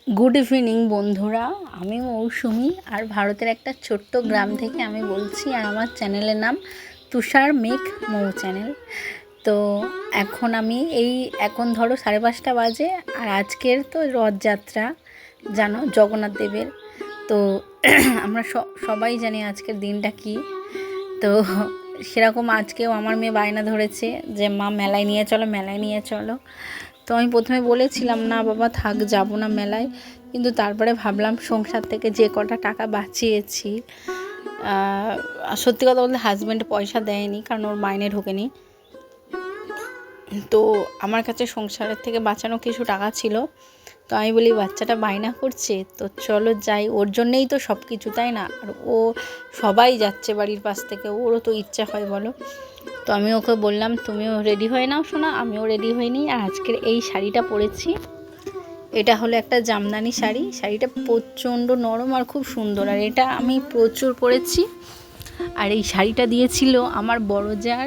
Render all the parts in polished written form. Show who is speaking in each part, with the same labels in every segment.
Speaker 1: Good evening বন্ধুরা, আমি মৌসুমি আর ভারতের একটা ছোট্ট গ্রাম থেকে আমি বলছি। আর আমার চ্যানেলের নাম তুষার মেঘ মৌ চ্যানেল। তো এখন ধরো 5:30 বাজে। আর আজকের তো রথযাত্রা, জানো, জগন্নাথ দেবের। তো আমরা সবাই জানি আজকের দিনটা কি। তো সেরকম আজকেও আমার মেয়ে বায়না ধরেছে যে মা মেলায় নিয়ে চলো, মেলায় নিয়ে চলো। তো আমি প্রথমে বলেছিলাম না বাবা থাক, যাব না মেলায়। কিন্তু তারপরে ভাবলাম সংসার থেকে যে কটা টাকা বাঁচিয়েছি, সত্যি কথা বলতে হাজব্যান্ড পয়সা দেয়নি, কারণ ওর মাইনে ঢোকেনি। তো আমার কাছে সংসারের থেকে বাঁচানো কিছু টাকা ছিল। তো আমি বলি বাচ্চাটা বায়না করছে, তো চলো যাই, ওর জন্যেই তো সব কিছু, তাই না? আর ও সবাই যাচ্ছে বাড়ির পাশ থেকে, ওরও তো ইচ্ছা হয়, বলো। তো আমি ওকে বললাম তুমিও রেডি হয়ে নাও শোনা, আমিও রেডি হয়ে নিই। আর আজকের এই শাড়িটা পরেছি, এটা হলো একটা জামদানি শাড়ি। শাড়িটা প্রচণ্ড নরম আর খুব সুন্দর, আর এটা আমি প্রচুর পরেছি। আর এই শাড়িটা দিয়েছিল আমার বড় জার,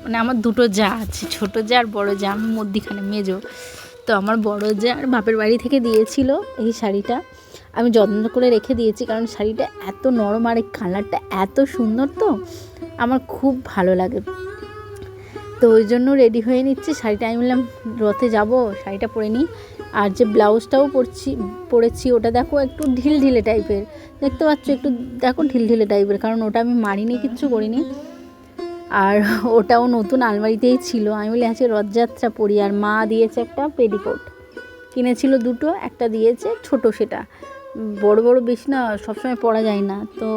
Speaker 1: মানে আমার দুটো জা আছে, ছোটো জা আর বড়ো জা, আমি মধ্যিখানে মেজো। তো আমার বড় জার বাপের বাড়ি থেকে দিয়েছিল এই শাড়িটা, আমি যত্ন করে রেখে দিয়েছি, কারণ শাড়িটা এত নরম আর এই কালারটা এত সুন্দর, তো আমার খুব ভালো লাগে। তো ওই জন্য রেডি হয়ে নিচ্ছি। শাড়িটা আমি বললাম রথে যাব, শাড়িটা পরে নিই। আর যে ব্লাউজটাও পরেছি ওটা দেখো একটু ঢিলঢিলে টাইপের, দেখতে পাচ্ছ, একটু দেখো ঢিলঢিলে টাইপের, কারণ ওটা আমি মারিনি, কিচ্ছু করিনি। আর ওটাও নতুন আলমারিতেই ছিল। আমি বলি আজকে রথযাত্রা পরি। আর মা দিয়েছে একটা পেটিকোট, কিনেছিল দুটো, একটা দিয়েছে ছোট, সেটা বড় বড় বেশি না, সবসময় পরা যায় না। তো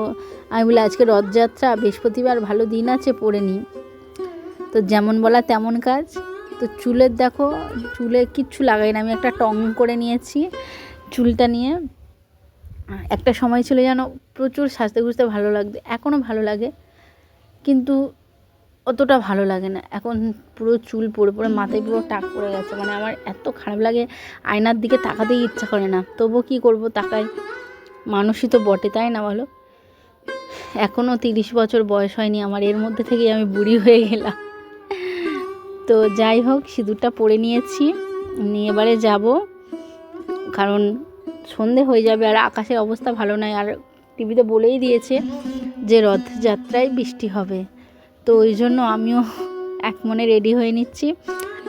Speaker 1: আমি বলি আজকে রথযাত্রা, বৃহস্পতিবার, ভালো দিন আছে, পরে নিই। তো যেমন বলা তেমন কাজ। তো চুলের দেখো, চুলে কিচ্ছু লাগাই না, আমি একটা টং করে নিয়েছি চুলটা নিয়ে। একটা সময় ছিল যেন প্রচুর সাজতে গুজতে ভালো লাগতো, এখনও ভালো লাগে, কিন্তু অতটা ভালো লাগে না এখন। পুরো চুল পড়ে পড়ে মাথায় পুরো টাক পড়ে গেছে, মানে আমার এত খারাপ লাগে, আয়নার দিকে তাকাতেই ইচ্ছা করে না। তবুও কী করবো, তাকাই, মানুষই তো বটে, তাই না বলো? এখনও 30 বছর বয়স হয়নি আমার, এর মধ্যে থেকেই আমি বুড়ি হয়ে গেলাম। তো যাই হোক, সিঁদুরটা পরে নিয়েছি, নিয়ে এবারে যাব, কারণ সন্ধে হয়ে যাবে আর আকাশের অবস্থা ভালো নয়। আর টিভিতে বলেই দিয়েছে যে রথযাত্রায় বৃষ্টি হবে। তো ওই জন্য আমিও এক মনে রেডি হয়ে নিচ্ছি।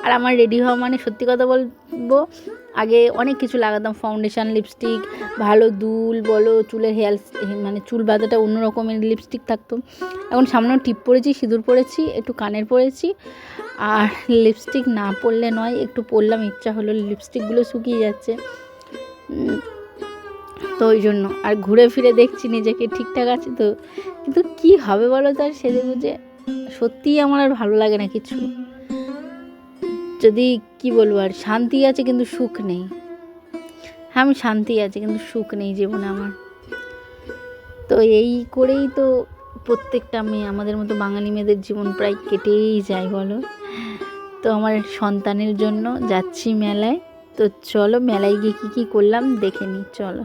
Speaker 1: আর আমার রেডি হওয়া মানে, সত্যি কথা বলবো, আগে অনেক কিছু লাগাতাম, ফাউন্ডেশন, লিপস্টিক, ভালো দুল বলো, চুলের হেয়ার, মানে চুল বাঁধাটা অন্য রকমের লিপস্টিক থাকতো। এখন সামনেও টিপ পরেছি, সিঁদুর পরেছি, একটু কানের পরেছি। আর লিপস্টিক না পরলে নয়, একটু পরলাম, ইচ্ছা হলো, লিপস্টিকগুলো শুকিয়ে যাচ্ছে। তো ওই জন্য আর ঘুরে ফিরে দেখছি নিজেকে ঠিকঠাক আছে তো, কিন্তু কি হবে বলো, তার সেজে গুজে সত্যিই আমার আর ভালো লাগে না কিছু। যদি কি বলবো, আর শান্তি আছে কিন্তু সুখ নেই। হ্যাঁ, আমি শান্তি আছে কিন্তু সুখ নেই জীবনে আমার। তো এই করেই তো প্রত্যেকটা মেয়ে, আমাদের মতো বাঙালি মেয়েদের জীবন প্রায় কেটেই যায়, বলো। তো আমার সন্তানের জন্য যাচ্ছি মেলায়। তো চলো মেলায় গিয়ে কী কী করলাম দেখে নিই, চলো।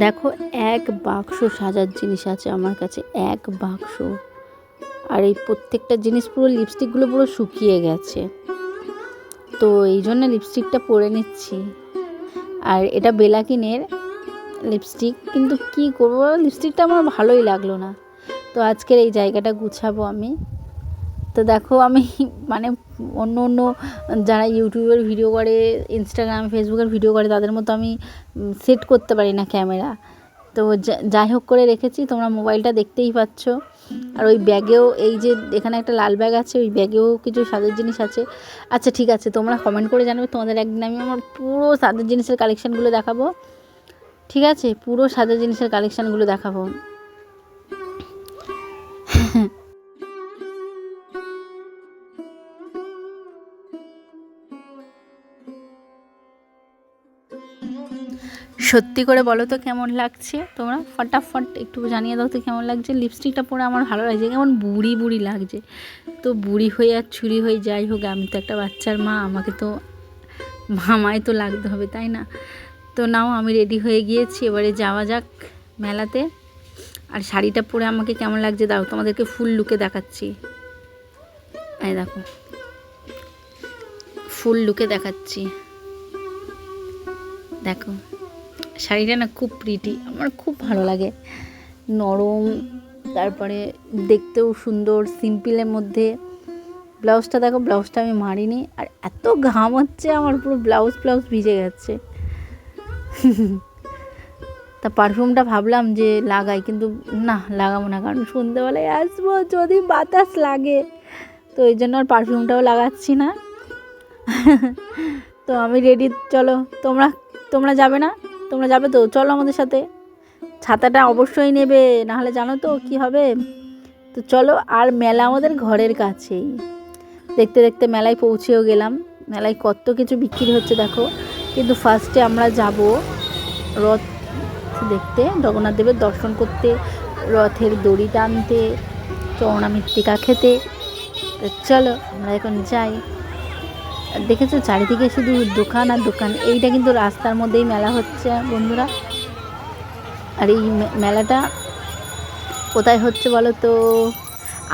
Speaker 1: দেখো, এক বাক্স সাজার জিনিস আছে আমার কাছে, এক বাক্স। আর এই প্রত্যেকটা জিনিস, পুরো লিপস্টিকগুলো পুরো শুকিয়ে গেছে, তো এই জন্য লিপস্টিকটা পরে নিচ্ছি। আর এটা বেলাকিনের লিপস্টিক, কিন্তু কি করবো, লিপস্টিকটা আমার ভালোই লাগলো না। তো আজকের এই জায়গাটা গুছাবো আমি। তো দেখো, আমি মানে অন্য অন্য যারা ইউটিউবের ভিডিও করে, ইনস্টাগ্রাম, ফেসবুকের ভিডিও করে, তাদের মতো আমি সেট করতে পারি না ক্যামেরা। তো যাই হোক করে রেখেছি, তোমরা মোবাইলটা দেখতেই পাচ্ছ। আর ওই ব্যাগেও, এই যে এখানে একটা লাল ব্যাগ আছে, ওই ব্যাগেও কিছু সাজের জিনিস আছে। আচ্ছা ঠিক আছে, তোমরা কমেন্ট করে জানাবে, তোমাদের একদিন আমি আমার পুরো সাজের জিনিসের কালেকশানগুলো দেখাবো, ঠিক আছে? পুরো সাজের জিনিসের কালেকশানগুলো দেখাবো। সত্যি করে বলো তো কেমন লাগছে, তোমরা ফটাফট একটু জানিয়ে দাও তো কেমন লাগছে। লিপস্টিকটা পরে আমার ভালো লাগছে, কেমন বুড়ি বুড়ি লাগছে। তো বুড়ি হয়ে আর ছুরি হয়ে যাই হোক, আমি তো একটা বাচ্চার মা, আমাকে তো মামায় তো লাগতে হবে, তাই না? তো নাও আমি রেডি হয়ে গিয়েছি, এবারে যাওয়া যাক মেলাতে। আর শাড়িটা পরে আমাকে কেমন লাগছে দাও তোমাদেরকে ফুল লুকে দেখাচ্ছি। এই দেখো ফুল লুকে দেখাচ্ছি, দেখো শাড়িটা না খুব প্রিটি, আমার খুব ভালো লাগে, নরম, তারপরে দেখতেও সুন্দর, সিম্পলের মধ্যে। ব্লাউজটা দেখো, ব্লাউজটা আমি মারিনি, আর এত ঘাম হচ্ছে আমার, পুরো ব্লাউজ ভিজে গেছে। তা পারফিউমটা ভাবলাম যে লাগাই, কিন্তু না লাগাবো না, কারণ সন্ধ্যেবেলায় আসবো, যদি বাতাস লাগে, তো এই জন্য আর পারফিউমটাও লাগাচ্ছি না। তো আমি রেডি, চলো তোমরা যাবে না? তোমরা যাবে তো? চলো আমাদের সাথে, ছাতাটা অবশ্যই নেবে, নাহলে জানো তো কি হবে। তো চলো, আর মেলা আমাদের ঘরের কাছেই, দেখতে দেখতে মেলায় পৌঁছেও গেলাম। মেলায় কত কিছু বিক্রি হচ্ছে দেখো। কিন্তু ফার্স্টে আমরা যাব রথ দেখতে, জগন্নাথ দেবের দর্শন করতে, রথের দড়ি টানতে, চওড়া মৃত্তিকা খেতে। তো চলো আমরা এখন যাই। দেখেছো চারিদিকে শুধু দোকান আর দোকান, এইটা কিন্তু রাস্তার মধ্যেই মেলা হচ্ছে বন্ধুরা। আর এই মেলাটা কোথায় হচ্ছে বলো তো?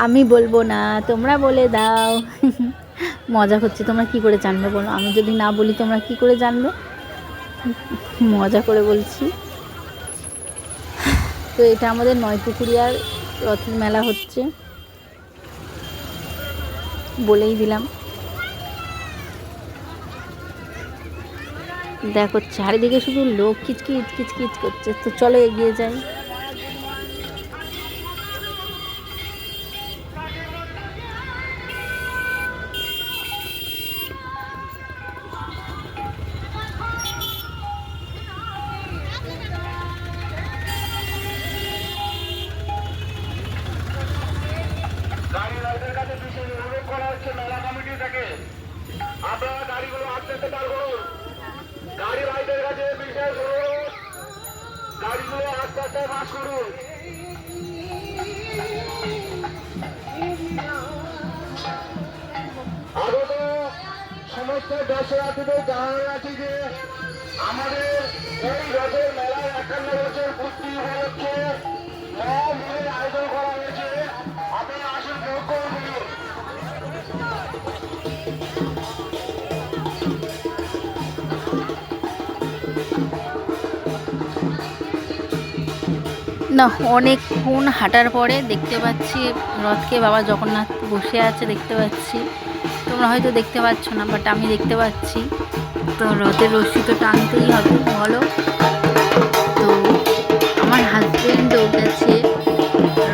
Speaker 1: আমি বলবো না, তোমরা বলে দাও। মজা করছে, তোমরা কি করে জানবে বলো? আমি যদি না বলি তোমরা কি করে জানবে? মজা করে বলছি। তো এটা আমাদের নয়পুকুরিয়ার রথের মেলা হচ্ছে, বলেই দিলাম। দেখো চারিদিকে শুধু লোক কিচকিচ কিচকিচ করছে। তো চলো এগিয়ে যাই।
Speaker 2: মেলা কমিটি থেকে আপনারা গাড়িগুলো আস্তে আস্তে পার করুন। গাড়ি ভাইদের কাছে বিশেষ অনুরোধ, গাড়িগুলো আস্তে আস্তে পাস করুন। আগত সমস্ত দর্শনার্থীদের জানানো আছে যে আমাদের এই রথের মেলায় 51 বছর পূর্তি উপলক্ষে মহামিলের আয়োজন করা হয়েছে। আপনারা আসুন ভোগ করে বলুন।
Speaker 1: না অনেকক্ষণ হাঁটার পরে দেখতে পাচ্ছি রথকে বাবা জগন্নাথ বসে আছে, দেখতে পাচ্ছি। তোমরা হয়তো দেখতে পাচ্ছ না, বাট আমি দেখতে পাচ্ছি। তো রথের রশ্মি তো টানতেই হবে বলো। তো আমার হাজবেন্ডও গেছে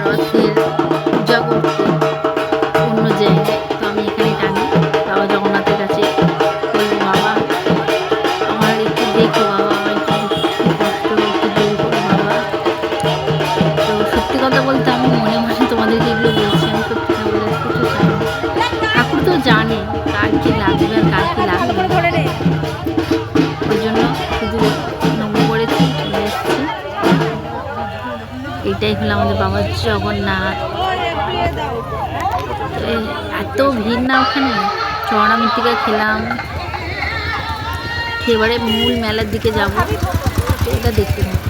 Speaker 1: রথের পূজা করতে অন্য জায়গায়, তো আমি এখানে টানি বাবা জগন্নাথের কাছে। বলবো বাবা আমার একটু দেখো, বাবা আমার একটু কষ্ট, একটু দূর করো বাবা। তো সত্যি কথা বলতে আমি মনে মনে তোমাদেরকে এগুলো বলছি, আমি সত্যি কথা বলে কিছু চাই না। ঠাকুর তো জানে কার কী লাগবে আর কার কী লাগবে, ওই জন্য শুধু নমো করেছি, চলে এসেছি। এইটাই হলো আমাদের বাবার জগন্নাথ। এত ভিড় না ওখানে, চওড়া মৃত্তিকা খেলাম, এবারে মূল মেলার দিকে যাবো, এটা দেখতে থাকি।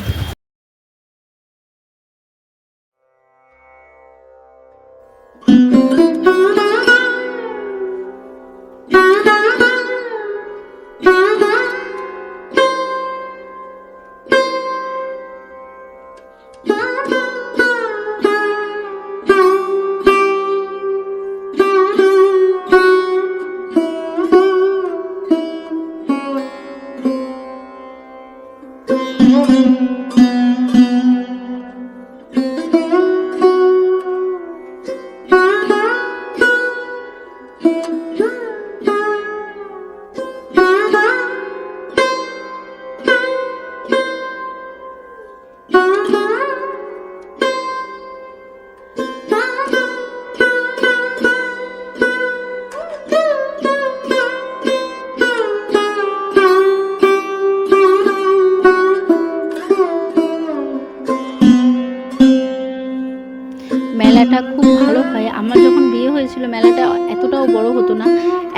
Speaker 1: বড় হতো না,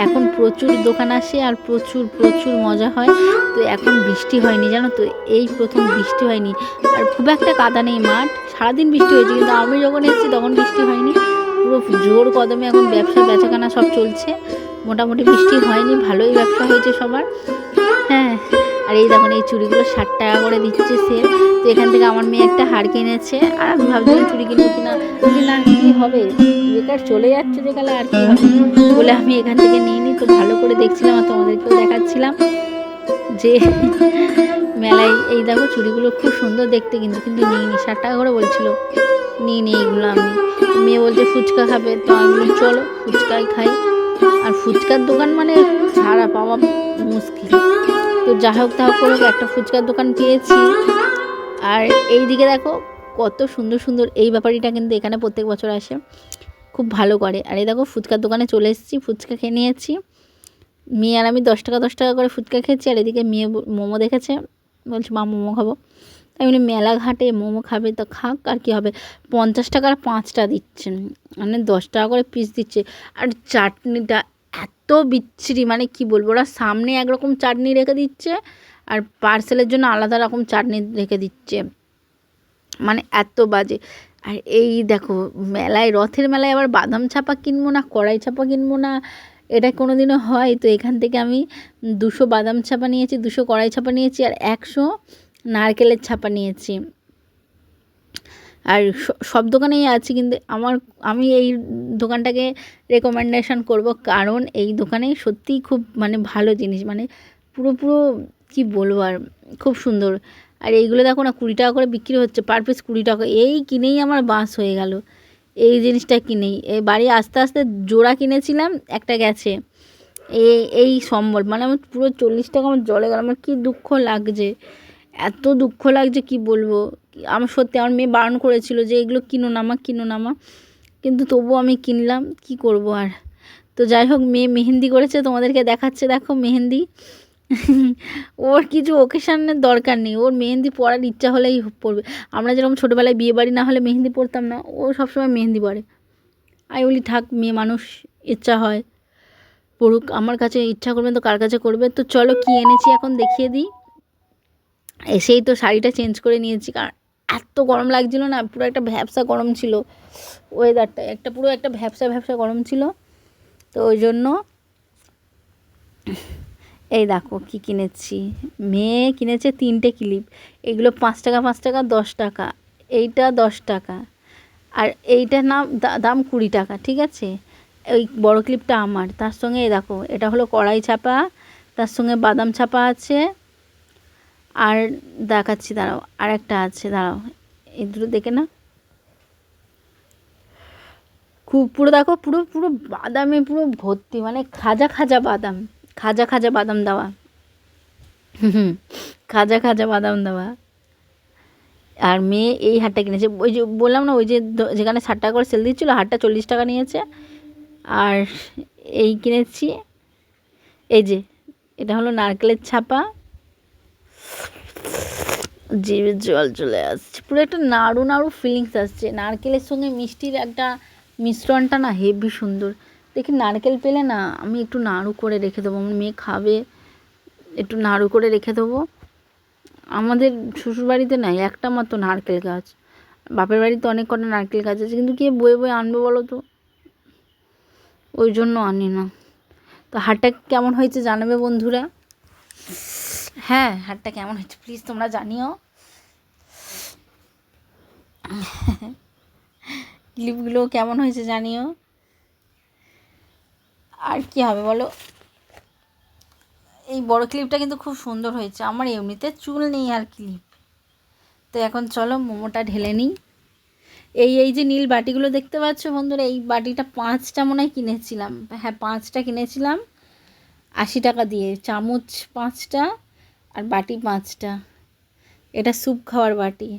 Speaker 1: এখন প্রচুর দোকান আসে আর প্রচুর প্রচুর মজা হয়। তো এখন বৃষ্টি হয়নি জানো তো, এই প্রথম বৃষ্টি হয়নি, আর খুব একটা কাদা নেই মাঠ, সারাদিন বৃষ্টি হয়েছে, কিন্তু আমি যখন এসেছি তখন বৃষ্টি হয়নি। পুরো জোর কদমে এখন ব্যবসা বেচাকেনা সব চলছে, মোটামুটি বৃষ্টি হয়নি, ভালোই ব্যবসা হয়েছে সবার। হ্যাঁ, আর এই দেখুন এই চুড়িগুলো 60 টাকা করে দিচ্ছে সেল। তো এখান থেকে আমার মেয়ে একটা হার কিনেছে, আর আমি ভাবছিলাম চুড়ি কিনবো কিনা, না কী হবে, বেকার চলে যাচ্ছে যে গেলে আর কি হবে বলে আমি এখান থেকে নিয়ে নিই। তো ভালো করে দেখছিলাম আর তোমাদেরকেও দেখাচ্ছিলাম যে মেলায় এই দেখো চুড়িগুলো খুব সুন্দর দেখতে, কিন্তু কিন্তু নিই নি, 60 টাকা করে বলছিল, নিই নি এইগুলো আমি। মেয়ে বলছে ফুচকা খাবে, তো আমি বলি চলো ফুচকাই খাই, আর ফুচকার দোকান মানে ছাড়া পাওয়া মুশকিল। তো যা হোক তা হোক করে একটা ফুচকার দোকান পেয়েছি। আর এই দিকে দেখো কত সুন্দর সুন্দর, এই ব্যাপারীটা কিন্তু এখানে প্রত্যেক বছর আসে, খুব ভালো করে। আর এই দেখো ফুচকার দোকানে চলে এসেছি, ফুচকা খেয়ে নিয়েছি, মেয়ে আর আমি 10 টাকা করে ফুচকা খেয়েছি। আর এদিকে মেয়ে মোমো দেখেছে, বলছে মা মোমো খাবো, তাই উনি মেলাঘাটে মোমো খাবে তো খাক, আর কি হবে, 50 টাকার 5টা দিচ্ছেন, মানে 10 টাকা করে পিস দিচ্ছে। আর চাটনিটা এত বিচ্ছিরি, মানে কি বলবো, ওরা সামনে একরকম চাটনি রেখে দিচ্ছে আর পার্সেলের জন্য আলাদা রকম চাটনি রেখে দিচ্ছে, মানে এত বাজে। আর এই দেখো মেলায়, রথের মেলায় আবার বাদাম ছাপা কিনবো না কড়াই ছাপা কিনবো না, এটা কোনো দিনও হয়? তো এখান থেকে আমি 200 বাদাম ছাপা নিয়েছি, 200 কড়াই ছাপা নিয়েছি, আর 100 নারকেলের ছাপা নিয়েছি। আর সব দোকানেই আছে, কিন্তু আমি এই দোকানটাকে রেকমেন্ডেশন করব, কারণ এই দোকানে সত্যিই খুব মানে ভালো জিনিস, মানে পুরো পুরো কী বলবো আর, খুব সুন্দর। আর এইগুলো দেখো না 20 টাকা করে বিক্রি হচ্ছে, পার পিস 20 টাকা, এই কিনেই আমার বাস হয়ে গেল, এই জিনিসটা কিনেই। এই বাড়ি আস্তে আস্তে জোড়া কিনেছিলাম, একটা গেছে, এই সম্বল, মানে আমার পুরো 40 টাকা আমার জলে গেল, আমার কী দুঃখ লাগছে, এত দুঃখ লাগছে কি বলবো। আমার সত্যি আমার মেয়ে বারণ করেছিল যে এগুলো কিনো না মা, কিনো না মা, কিন্তু তবুও আমি কিনলাম, কি করব আর। তো যাই হোক, মেয়ে মেহেন্দি করেছে, তোমাদেরকে দেখাচ্ছে, দেখো মেহেন্দি ওর কিছু ওকেশানের দরকার নেই, ওর মেহেন্দি পরার ইচ্ছা হলেই পরবে। আমরা যেরকম ছোটোবেলায় বিয়ে বাড়ি না হলে মেহেন্দি পরতাম না, ও সবসময় মেহেন্দি পরে। আমি বলি থাক, মেয়ে মানুষ, ইচ্ছা হয় পড়ুক, আমার কাছে ইচ্ছা করবে তো কার কাছে করবে। তো চলো কি এনেছি এখন দেখিয়ে দিই। এসেই তো শাড়িটা চেঞ্জ করে নিয়েছি, কারণ এত গরম লাগছিলো না, পুরো একটা ভ্যাপসা গরম ছিল ওয়েদারটা, পুরো একটা ভ্যাপসা ভ্যাপসা গরম ছিল। তো ওই জন্য এই দেখো কি কিনেছি, মেয়ে কিনেছে 3টে ক্লিপ, এগুলো 5 টাকা 5 টাকা 10 টাকা, এইটা 10 টাকা, আর এইটার দাম 20 টাকা, ঠিক আছে। ওই বড় ক্লিপটা আমার, তার সঙ্গে এই দেখো এটা হলো কড়াই ছাপা, তার সঙ্গে বাদাম ছাপা আছে, আর দেখাচ্ছি দাঁড়াও, আর একটা আছে দাঁড়াও, এই দুটো দেখে না, খুব পুরো দেখো পুরো পুরো বাদামে পুরো ভর্তি, মানে খাজা খাজা বাদাম, খাজা খাজা বাদাম দেওয়া, খাজা খাজা বাদাম দেওয়া। আর মেয়ে এই হারটা কিনেছে, ওই যে বললাম না, ওই যে যেখানে 60 টাকা করে সেল দিচ্ছিলো, হারটা 40 টাকা নিয়েছে। আর এই কিনেছি, এই যে এটা হলো নারকেলের ছাপা, জিভে জল চলে আসছে, পুরো একটা নাড়ু নাড়ু ফিলিংস আসছে, নারকেলের সঙ্গে মিষ্টির একটা মিশ্রণটা না হেভি সুন্দর। দেখি নারকেল পেলে না আমি একটু নাড়ু করে রেখে দেবো, আমার মেয়ে খাবে, একটু নাড়ু করে রেখে দেবো। আমাদের শ্বশুরবাড়িতে নাই একটা মাত্র নারকেল গাছ, বাপের বাড়িতে অনেক কটা নারকেল গাছ আছে, কিন্তু কে বয়ে বয়ে আনবে বলো তো, ওই জন্য আনি না। তো হাটটা কেমন হয়েছে জানাবে বন্ধুরা, হ্যাঁ হাটটা কেমন হয়েছে প্লিজ তোমরা জানিও। ক্লিপগুলো কেমন হয়েছে জানিও। আর কি হবে বলো, এই বড় ক্লিপটা কিন্তু খুব সুন্দর হয়েছে, আমার এমনিতে চুল নেই আর ক্লিপ। তো এখন চলো মোমোটা ঢেলে নিই। এই যে নীল বাটিগুলো দেখতে পাচ্ছ বন্ধুরা, এই বাটিটা 5টা মনে হয় কিনেছিলাম, হ্যাঁ 5টা কিনেছিলাম 80 টাকা দিয়ে, চামচ 5টা আর বাটি 5টা, এটা স্যুপ খাওয়ার বাটি।